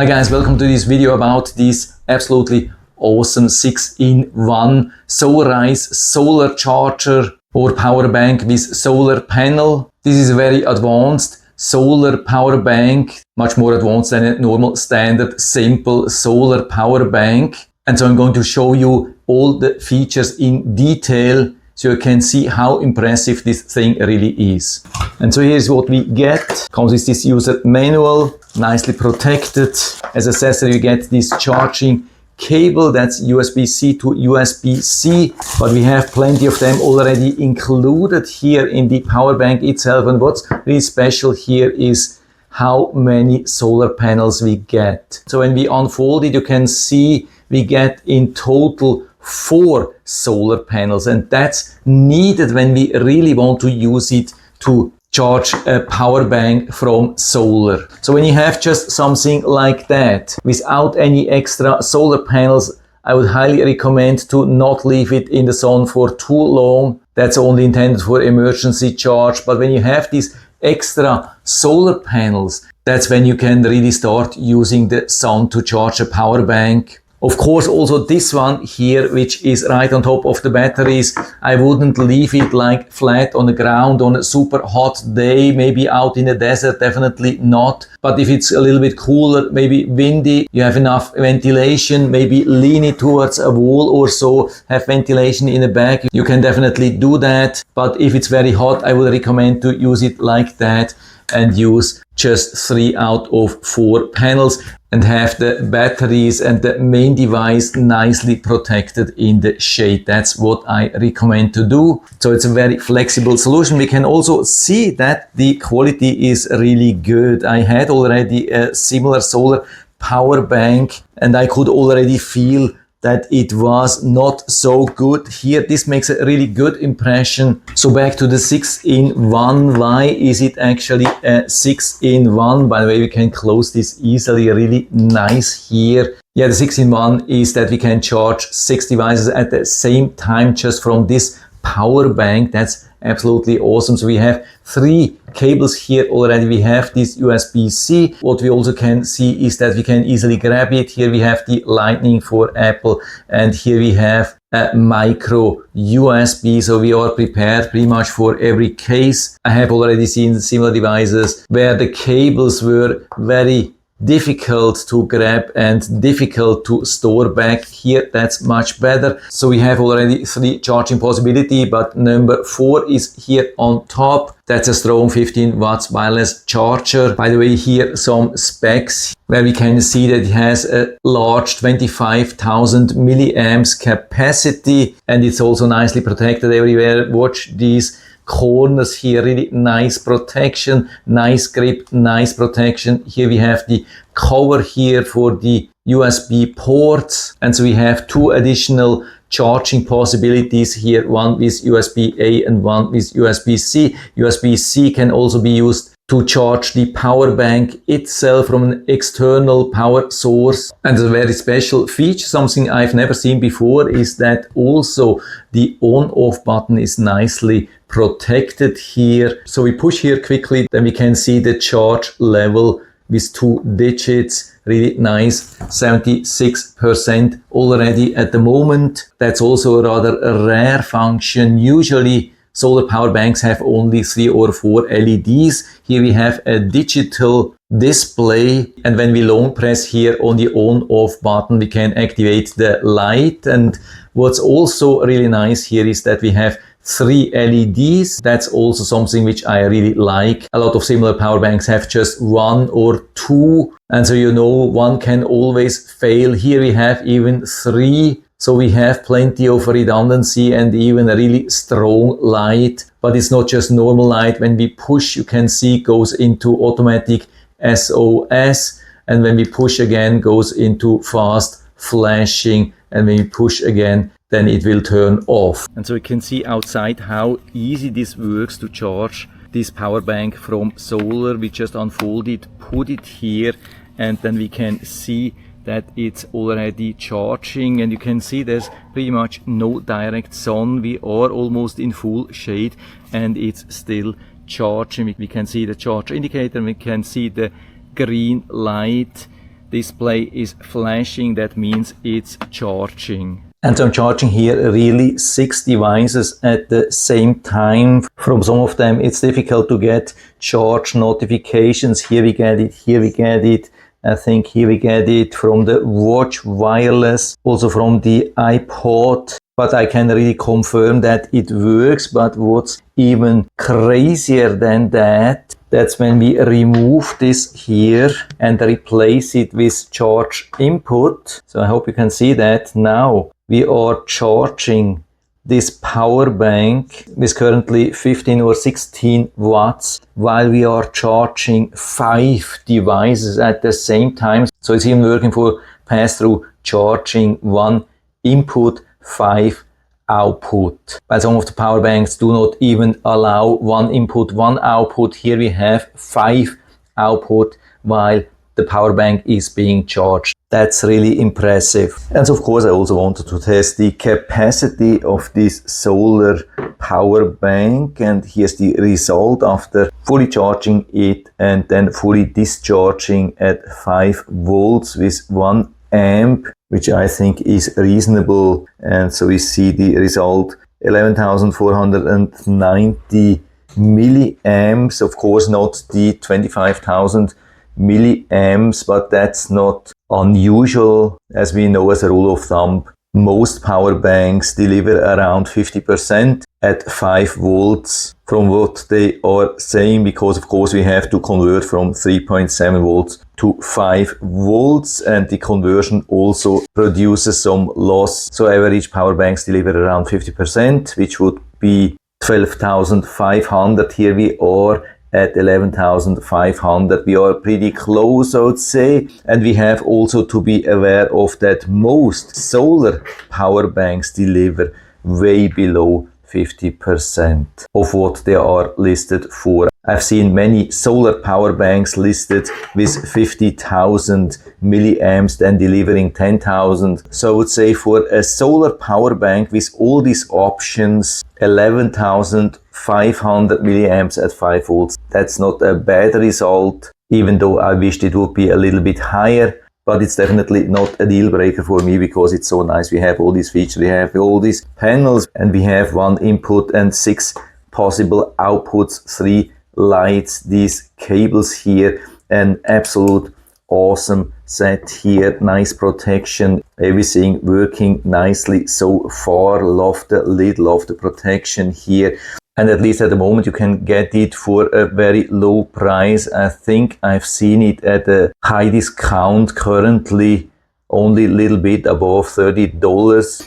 Hi guys, welcome to this video about this absolutely awesome 6-in-1 SOARAISE solar charger or power bank with solar panel. This is a very advanced solar power bank, much more advanced than a normal standard simple solar power bank. And so I'm going to show you all the features in detail so you can see how impressive this thing really is. And so here's what we get. Comes with this user manual, nicely protected. As accessory, you get this charging cable that's USB-C to USB-C, but we have plenty of them already included here in the power bank itself. And what's really special here is how many solar panels we get. So when we unfold it, you can see we get in total 4 solar panels, and that's needed when we really want to use it to charge a power bank from solar. So when you have just something like that without any extra solar panels, I would highly recommend to not leave it in the sun for too long. That's only intended for emergency charge. But when you have these extra solar panels, that's when you can really start using the sun to charge a power bank. Of course, also this one here, which is right on top of the batteries, I wouldn't leave it like flat on the ground on a super hot day, maybe out in the desert, definitely not. But if it's a little bit cooler, maybe windy, you have enough ventilation, maybe lean it towards a wall or so, have ventilation in the back, you can definitely do that. But if it's very hot, I would recommend to use it like that and use just 3 out of 4 panels and have the batteries and the main device nicely protected in the shade. That's what I recommend to do. So it's a very flexible solution. We can also see that the quality is really good. I had already a similar solar power bank and I could already feel that it was not so good. Here, this makes a really good impression. So back to the 6-in-1. Why is it actually a 6-in-1? By the way, we can close this easily, really nice here. Yeah, the 6-in-1 is that we can charge 6 devices at the same time just from this power bank. That's absolutely awesome. So we have 3 cables here already. We have this USB-C. What we also can see is that we can easily grab it. Here we have the Lightning for Apple, and here we have a micro USB. So we are prepared pretty much for every case. I have already seen similar devices where the cables were very difficult to grab and difficult to store back. Here that's much better. So we have already 3 charging possibility, but number 4 is here on top. That's a strong 15 watts wireless charger. By the way, here some specs where we can see that it has a large 25,000 milliamps capacity, and it's also nicely protected everywhere. Watch these corners here, really nice protection, nice grip, nice protection. Here we have the cover here for the USB ports, and so we have 2 additional charging possibilities here, one with USB-A and one with USB-C. USB-C can also be used to charge the power bank itself from an external power source. And a very special feature, something I've never seen before, is that also the on-off button is nicely protected here. So we push here quickly, then we can see the charge level with 2 digits. Really nice, 76% already at the moment. That's also a rather rare function. Usually solar power banks have only 3 or 4 LEDs. Here we have a digital display, and when we long press here on the on-off button, we can activate the light. And what's also really nice here is that we have 3 LEDs. That's also something which I really like. A lot of similar power banks have just 1 or 2, and so you know one can always fail. Here we have even 3. So we have plenty of redundancy and even a really strong light. But it's not just normal light. When we push, you can see it goes into automatic SOS. And when we push again, goes into fast flashing. And when we push again, then it will turn off. And so you can see outside how easy this works to charge this power bank from solar. We just unfold it, put it here, and then we can see that it's already charging, and you can see there's pretty much no direct sun. We are almost in full shade and it's still charging. We can see the charge indicator, we can see the green light, display is flashing. That means it's charging. And so I'm charging here really 6 devices at the same time. From some of them it's difficult to get charge notifications. Here we get it, here we get it. I think here we get it from the watch wireless, also from the iPod. But I can really confirm that it works. But what's even crazier than that, that's when we remove this here and replace it with charge input. So I hope you can see that now. We are charging this power bank with currently 15 or 16 watts while we are charging 5 devices at the same time. So it's even working for pass-through charging, 1 input, 5 output. But some of the power banks do not even allow 1 input, 1 output. Here we have 5 output while the power bank is being charged. That's really impressive. And of course I also wanted to test the capacity of this solar power bank, and here's the result after fully charging it and then fully discharging at 5 volts with 1 amp, which I think is reasonable. And so we see the result 11,490 milliamps. Of course not the 25,000 milliamps, but that's not unusual. As we know, as a rule of thumb, most power banks deliver around 50% at 5 volts from what they are saying, because of course we have to convert from 3.7 volts to 5 volts, and the conversion also produces some loss. So average power banks deliver around 50%, which would be 12,500. Here we are at 11,500. We are pretty close, I would say. And we have also to be aware of that most solar power banks deliver way below 50% of what they are listed for. I've seen many solar power banks listed with 50,000 milliamps, then delivering 10,000. So I would say for a solar power bank with all these options, 11,500 milliamps at 5 volts. That's not a bad result, even though I wished it would be a little bit higher. But it's definitely not a deal breaker for me, because it's so nice. We have all these features, we have all these panels, and we have 1 input and 6 possible outputs, 3 lights, these cables here, an absolute awesome set here, nice protection, everything working nicely so far. Love the lid, love the protection here. And at least at the moment you can get it for a very low price. I think I've seen it at a high discount, currently only a little bit above $30.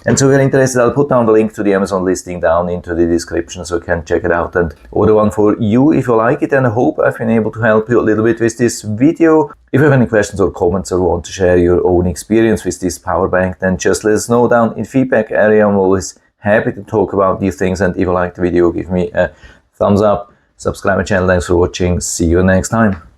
And so if you're interested, I'll put down the link to the Amazon listing down into the description so you can check it out and order one for you if you like it. And I hope I've been able to help you a little bit with this video. If you have any questions or comments or want to share your own experience with this power bank, then just let us know down in feedback area. I'm always happy to talk about these things. And if you like the video, give me a thumbs up, subscribe my channel. Thanks for watching. See you next time.